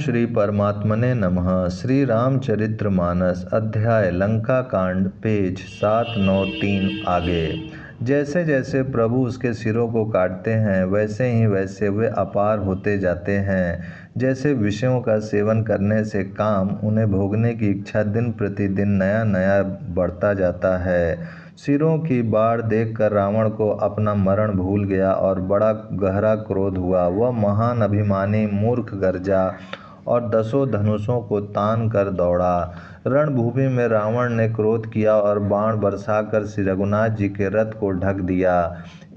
श्री परमात्मने नमः। श्री रामचरितमानस अध्याय लंका कांड पेज 793 आगे। जैसे जैसे प्रभु उसके सिरों को काटते हैं वैसे ही वैसे वे अपार होते जाते हैं। जैसे विषयों का सेवन करने से काम उन्हें भोगने की इच्छा दिन प्रतिदिन नया नया बढ़ता जाता है। सिरों की बाढ़ देखकर रावण को अपना मरण भूल गया और बड़ा गहरा क्रोध हुआ। वह महान अभिमानी मूर्ख गर्जा और 10 धनुषों को तान कर दौड़ा। रणभूमि में रावण ने क्रोध किया और बाण बरसाकर श्री रघुनाथ जी के रथ को ढक दिया।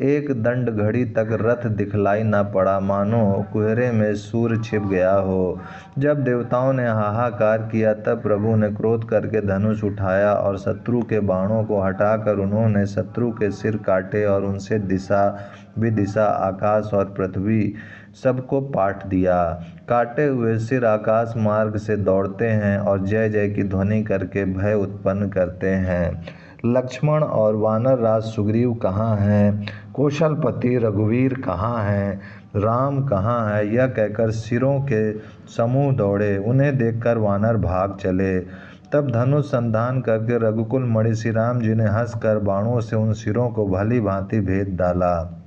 एक दंड घड़ी तक रथ दिखलाई न पड़ा, मानो कुहरे में सूर्य छिप गया हो। जब देवताओं ने हाहाकार किया तब प्रभु ने क्रोध करके धनुष उठाया और शत्रु के बाणों को हटाकर उन्होंने शत्रु के सिर काटे और उनसे दिशा विदिशा आकाश और पृथ्वी सबको पाट दिया। काटे हुए सिर आकाश मार्ग से दौड़ते हैं और जय जय की ध्वनि करके भय उत्पन्न करते हैं। लक्ष्मण और वानर राज सुग्रीव कहाँ हैं? कौशलपति रघुवीर कहाँ हैं? राम कहाँ है? यह कहकर सिरों के समूह दौड़े। उन्हें देखकर वानर भाग चले। तब धनुष संधान करके रघुकुल मणि श्री राम जी ने हंसकर बाणों से उन सिरों को भली भांति भेद डाला।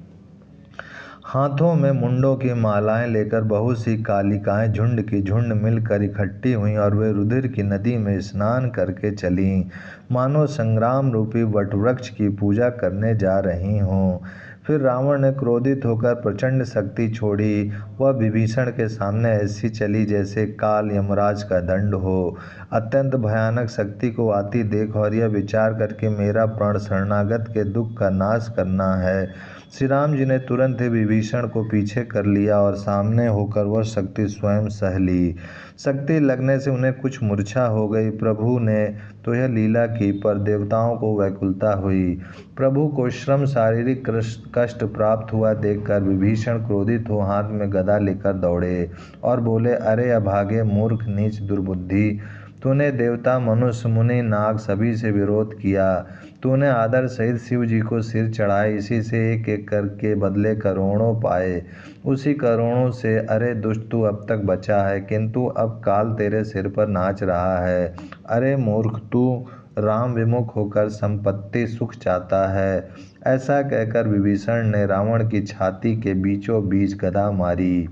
हाथों में मुंडों की मालाएं लेकर बहुत सी कालिकाएं झुंड की झुंड मिलकर इकट्ठी हुईं और वे रुधिर की नदी में स्नान करके चलीं, मानो संग्राम रूपी वटवृक्ष की पूजा करने जा रही हों। फिर रावण ने क्रोधित होकर प्रचंड शक्ति छोड़ी। वह विभीषण के सामने ऐसी चली जैसे काल यमराज का दंड हो। अत्यंत भयानक शक्ति को आती देख और यह विचार करके मेरा प्राण शरणागत के दुख का नाश करना है, श्री राम जी ने तुरंत ही विभीषण को पीछे कर लिया और सामने होकर वह शक्ति स्वयं सह ली। शक्ति लगने से उन्हें कुछ मूर्छा हो गई। प्रभु ने तो यह लीला की, पर देवताओं को व्याकुलता हुई। प्रभु को श्रम शारीरिक कष्ट प्राप्त हुआ देखकर विभीषण क्रोधित हो हाथ में गदा लेकर दौड़े और बोले, अरे अभागे मूर्ख नीच दुर्बुद्धि, तूने देवता मनुष्य मुनि नाग सभी से विरोध किया। तूने आदर सहित शिव जी को सिर चढ़ाए, इसी से एक एक करके बदले करोड़ों पाए। उसी करोड़ों से अरे दुष्ट तू अब तक बचा है, किंतु अब काल तेरे सिर पर नाच रहा है। अरे मूर्ख, तू राम विमुख होकर संपत्ति सुख चाहता है। ऐसा कहकर विभीषण ने रावण की छाती के बीचों बीच गदा मारी।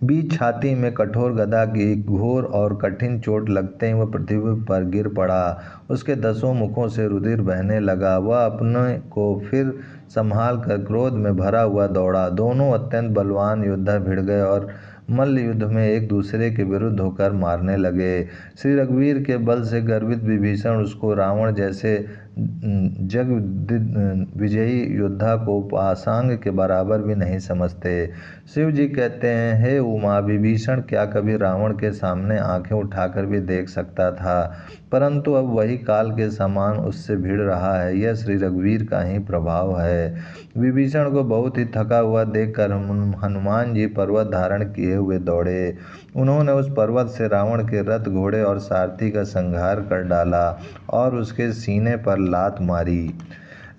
बीच छाती में कठोर गदा की घोर और कठिन चोट लगते ही वह पृथ्वी पर गिर पड़ा। उसके 10 मुखों से रुधिर बहने लगा। वह अपने को फिर संभाल कर क्रोध में भरा हुआ दौड़ा। दोनों अत्यंत बलवान योद्धा भिड़ गए और मल्ल युद्ध में एक दूसरे के विरुद्ध होकर मारने लगे। श्री रघुवीर के बल से गर्वित विभीषण उसको रावण जैसे जग विजयी योद्धा को पासांग के बराबर भी नहीं समझते। शिव जी कहते हैं, हे उमा, विभीषण क्या कभी रावण के सामने आंखें उठाकर भी देख सकता था, परंतु अब वही काल के समान उससे भिड़ रहा है। यह श्री रघुवीर का ही प्रभाव है। विभीषण को बहुत ही थका हुआ देखकर हनुमान जी पर्वत धारण किए हुए दौड़े। उन्होंने उस पर्वत से रावण के रथ घोड़े और सारथी का संहार कर डाला और उसके सीने पर लात मारी।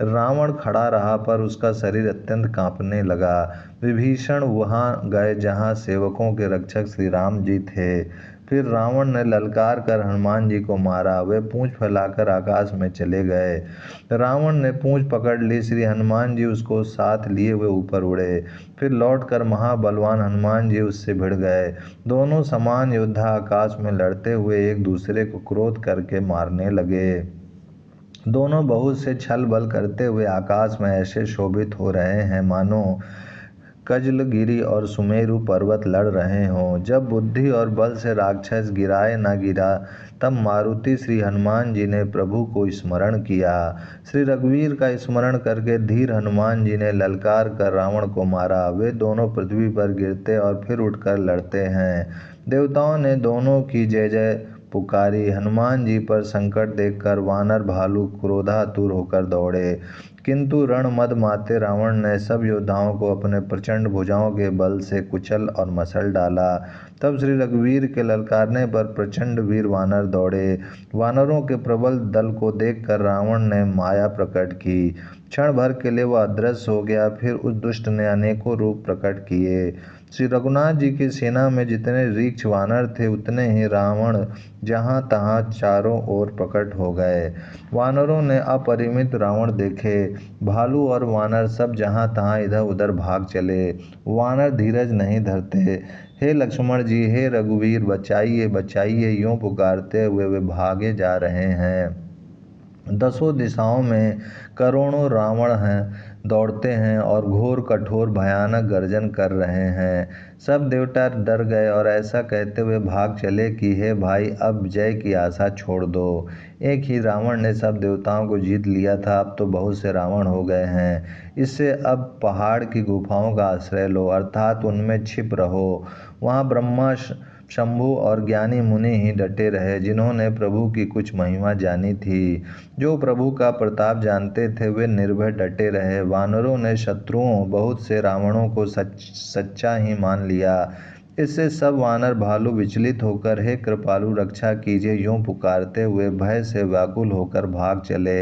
रावण खड़ा रहा, पर उसका शरीर अत्यंत कांपने लगा। विभीषण वहां गए जहां सेवकों के रक्षक श्री राम जी थे। फिर रावण ने ललकार कर हनुमान जी को मारा। वे पूंछ फैलाकर आकाश में चले गए। रावण ने पूंछ पकड़ ली। श्री हनुमान जी उसको साथ लिए हुए ऊपर उड़े। फिर लौटकर महाबलवान हनुमान जी उससे भिड़ गए। दोनों समान योद्धा आकाश में लड़ते हुए एक दूसरे को क्रोध करके मारने लगे। दोनों बहुत से छल बल करते हुए आकाश में ऐसे शोभित हो रहे हैं मानो कजलगिरी और सुमेरु पर्वत लड़ रहे हों। जब बुद्धि और बल से राक्षस गिराए न गिरा, तब मारुति श्री हनुमान जी ने प्रभु को स्मरण किया। श्री रघुवीर का स्मरण करके धीर हनुमान जी ने ललकार कर रावण को मारा। वे दोनों पृथ्वी पर गिरते और फिर उठकर लड़ते हैं। देवताओं ने दोनों की जय जय पुकारी। हनुमान जी पर संकट देखकर वानर भालू क्रोधातुर होकर दौड़े, किंतु रण मद माते रावण ने सब योद्धाओं को अपने प्रचंड भुजाओं के बल से कुचल और मसल डाला। तब श्री रघुवीर के ललकारने पर प्रचंड वीर वानर दौड़े। वानरों के प्रबल दल को देखकर रावण ने माया प्रकट की। क्षण भर के लिए वह अदृश्य हो गया। फिर उस दुष्ट ने अनेकों रूप प्रकट किए। श्री रघुनाथ जी की सेना में जितने रीछ वानर थे उतने ही रावण जहाँ तहाँ चारों ओर प्रकट हो गए। वानरों ने अपरिमित रावण देखे। भालू और वानर सब जहाँ तहाँ इधर उधर भाग चले। वानर धीरज नहीं धरते। हे लक्ष्मण जी, हे रघुवीर, बचाइए बचाइए, यूं पुकारते हुए वे भागे जा रहे हैं। दसों दिशाओं में करोड़ों रावण हैं, दौड़ते हैं और घोर कठोर भयानक गर्जन कर रहे हैं। सब देवता डर गए और ऐसा कहते हुए भाग चले कि हे भाई, अब जय की आशा छोड़ दो। एक ही रावण ने सब देवताओं को जीत लिया था, अब तो बहुत से रावण हो गए हैं। इससे अब पहाड़ की गुफाओं का आश्रय लो, अर्थात उनमें छिप रहो। वहाँ ब्रह्मा, शंभु और ज्ञानी मुनि ही डटे रहे, जिन्होंने प्रभु की कुछ महिमा जानी थी। जो प्रभु का प्रताप जानते थे वे निर्भय डटे रहे। वानरों ने शत्रुओं बहुत से रावणों को सच्चा ही मान लिया। इससे सब वानर भालू विचलित होकर हे कृपालु रक्षा कीजिए यूं पुकारते हुए भय से व्याकुल होकर भाग चले।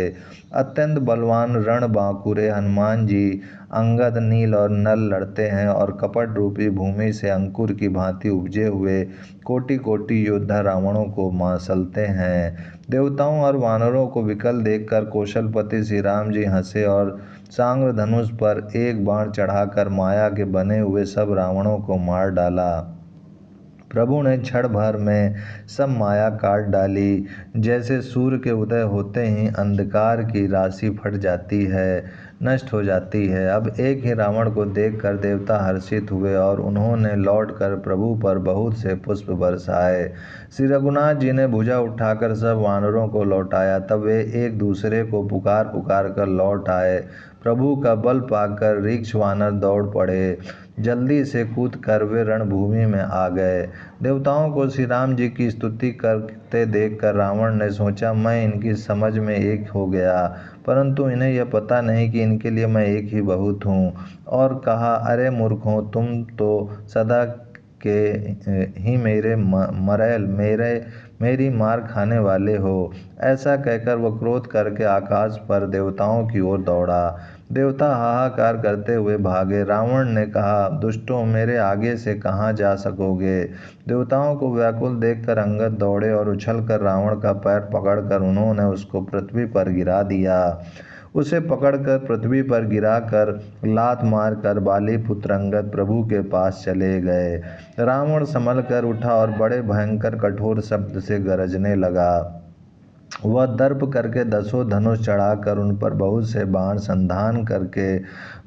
अत्यंत बलवान रणबांकुरे हनुमान जी अंगद, नील और नल लड़ते हैं और कपट रूपी भूमि से अंकुर की भांति उपजे हुए कोटि कोटि योद्धा रावणों को मासलते हैं। देवताओं और वानरों को विकल देखकर कौशलपति श्री राम जी हंसे और सांग्र धनुष पर एक बाण चढ़ाकर माया के बने हुए सब रावणों को मार डाला। प्रभु ने क्षण भर में सब माया काट डाली। जैसे सूर्य के उदय होते ही अंधकार की राशि फट जाती है, नष्ट हो जाती है। अब एक ही रावण को देखकर देवता हर्षित हुए और उन्होंने लौटकर प्रभु पर बहुत से पुष्प बरसाए। श्री रघुनाथ जी ने भुजा उठाकर सब वानरों को लौटाया। तब वे एक दूसरे को पुकार पुकार कर लौट आए। प्रभु का बल पाकर रीछ वानर दौड़ पड़े। जल्दी से कूद कर वे रणभूमि में आ गए। देवताओं को श्री राम जी की स्तुति करते देखकर रावण ने सोचा, मैं इनकी समझ में एक हो गया, परंतु इन्हें यह पता नहीं कि इनके लिए मैं एक ही बहुत हूँ। और कहा, अरे मूर्खों, तुम तो सदा के ही मेरी मार खाने वाले हो। ऐसा कहकर वह क्रोध करके आकाश पर देवताओं की ओर दौड़ा। देवता हाहाकार करते हुए भागे। रावण ने कहा, दुष्टों, मेरे आगे से कहाँ जा सकोगे। देवताओं को व्याकुल देखकर अंगद दौड़े और उछलकर रावण का पैर पकड़कर उन्होंने उसको पृथ्वी पर गिरा दिया। उसे पकड़कर पृथ्वी पर गिराकर लात मारकर बाली पुत्र अंगद प्रभु के पास चले गए। रावण संभल कर उठा और बड़े भयंकर कठोर शब्द से गरजने लगा। वह दर्प करके दसों धनुष चढ़ाकर उन पर बहुत से बाण संधान करके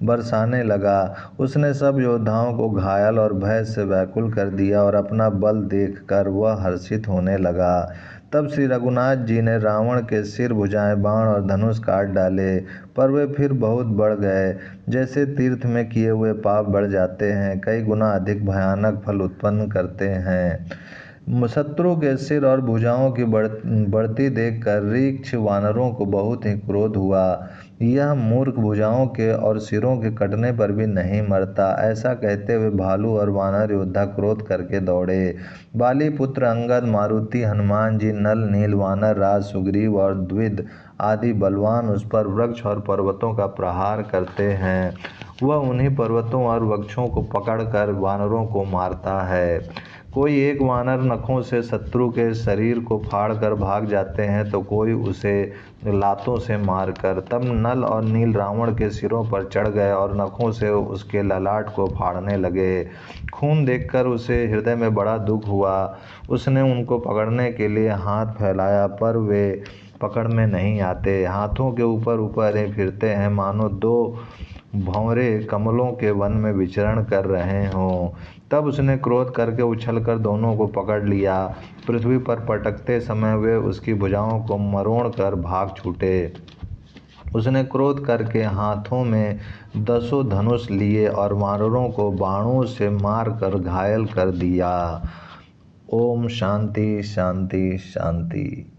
बरसाने लगा। उसने सब योद्धाओं को घायल और भय से व्याकुल कर दिया और अपना बल देखकर वह हर्षित होने लगा। तब श्री रघुनाथ जी ने रावण के सिर, भुजाएं, बाण और धनुष काट डाले, पर वे फिर बहुत बढ़ गए। जैसे तीर्थ में किए हुए पाप बढ़ जाते हैं, कई गुना अधिक भयानक फल उत्पन्न करते हैं। शत्रु के सिर और भुजाओं की बढ़ती देखकर रीछ वानरों को बहुत ही क्रोध हुआ। यह मूर्ख भुजाओं के और सिरों के कटने पर भी नहीं मरता। ऐसा कहते हुए भालू और वानर योद्धा क्रोध करके दौड़े। बाली पुत्र अंगद, मारुति, हनुमान जी, नल, नील, वानर राज, सुग्रीव और द्विद आदि बलवान उस पर वृक्ष और पर्वतों का प्रहार करते हैं। वह उन्हीं पर्वतों और वृक्षों को पकड़कर वानरों को मारता है। कोई एक वानर नखों से शत्रु के शरीर को फाड़कर भाग जाते हैं तो कोई उसे लातों से मारकर। तब नल और नील रावण के सिरों पर चढ़ गए और नखों से उसके ललाट को फाड़ने लगे। खून देखकर उसे हृदय में बड़ा दुख हुआ। उसने उनको पकड़ने के लिए हाथ फैलाया, पर वे पकड़ में नहीं आते। हाथों के ऊपर ऊपर ही फिरते हैं, मानो दो भंवरे कमलों के वन में विचरण कर रहे हों। तब उसने क्रोध करके उछलकर दोनों को पकड़ लिया। पृथ्वी पर पटकते समय वे उसकी भुजाओं को मरोड़ कर भाग छूटे। उसने क्रोध करके हाथों में दसों धनुष लिए और वानरों को बाणों से मार कर घायल कर दिया। ओम शांति शांति शांति।